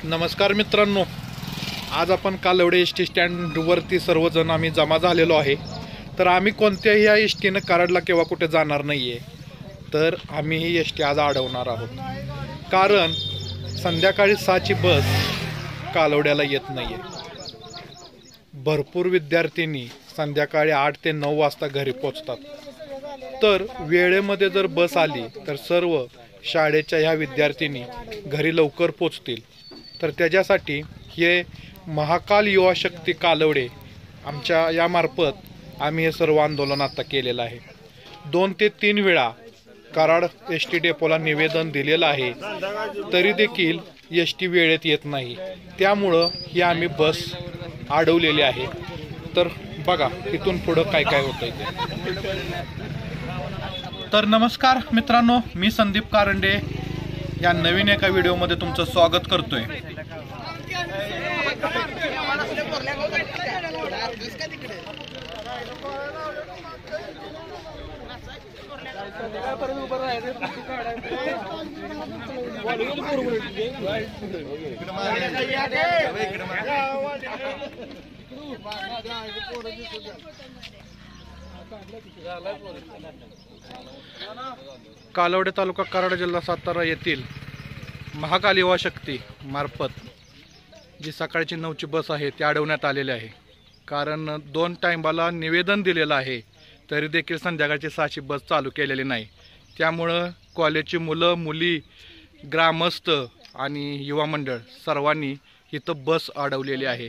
नमस्कार मित्रांनो, आज आपण कालवडे एस टी स्टँडवरती सर्वजण आम्ही जमा झालेलो आहे। तर आम्ही कोणत्याही या एस टीनं कराडला किंवा कुठे जाणार नाही आहे, तर आम्ही ही एस टी आज अडवणार आहोत। कारण संध्याकाळी 6ची बस कालवड्याला येत नाही आहे। भरपूर विद्यार्थ्यांनी संध्याकाळी 8 ते 9 वाजता घरी पोहोचतात। तर वेळेमध्ये जर बस आली तर सर्व शाळेच्या ह्या विद्यार्थ्यांनी घरी लवकर पोहोचतील। तर त्याच्यासाठी हे महाकाल युवा शक्ती कालवडे आमच्या यामार्फत आम्ही हे सर्व आंदोलन आता केलेलं आहे। 2 ते 3 वेळा कराड एस टी डेपोला निवेदन दिलेलं आहे, तरी देखील एस टी वेळेत येत नाही। त्यामुळं ही आम्ही बस अडवलेली आहे। तर बघा इथून पुढं काय काय होतंय ते। तर नमस्कार मित्रांनो, मी संदीप कारंडे या नवीन एका व्हिडिओमध्ये तुमचं स्वागत करतोय। कालवडे तालुका कराड जिल्हा सातारा येथील महाकाल युवा शक्ती मार्फत जी सकाळची 9ची बस आहे ती अडवण्यात आलेली आहे। कारण 2 टाइमाला निवेदन दिलेलं आहे, तरी देखील संध्याकाळची 6ची बस चालू केलेली नाही। त्यामुळं कॉलेजची मुलं मुली, ग्रामस्थ आणि युवा मंडळ सर्वांनी इथं बस अडवलेली आहे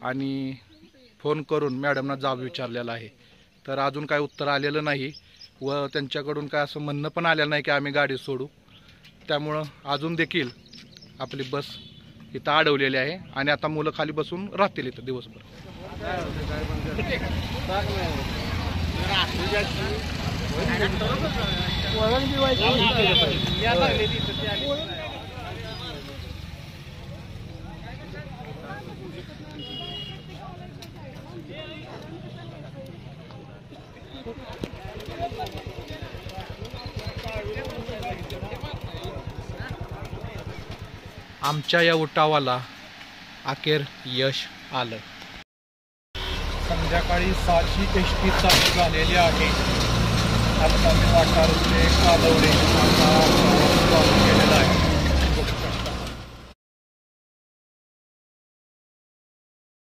आणि फोन करून मॅडमना जाब विचारलेला आहे। तर अजून काय उत्तर आलेलं नाही व त्यांच्याकडून काय असं म्हणणं पण आलेलं नाही की आम्ही गाडी सोडू। त्यामुळं अजून देखील आपली बस इथं अडवलेली आहे आणि आता मुलं खाली बसून राहतील इथं दिवसभर। आमच्या या उठावाला अखेर यश आलं। संध्याकाळी 6ची एस टी चालू झालेली आहे। आता मी वाटार ते कालवडे आता चालू केलेला आहे।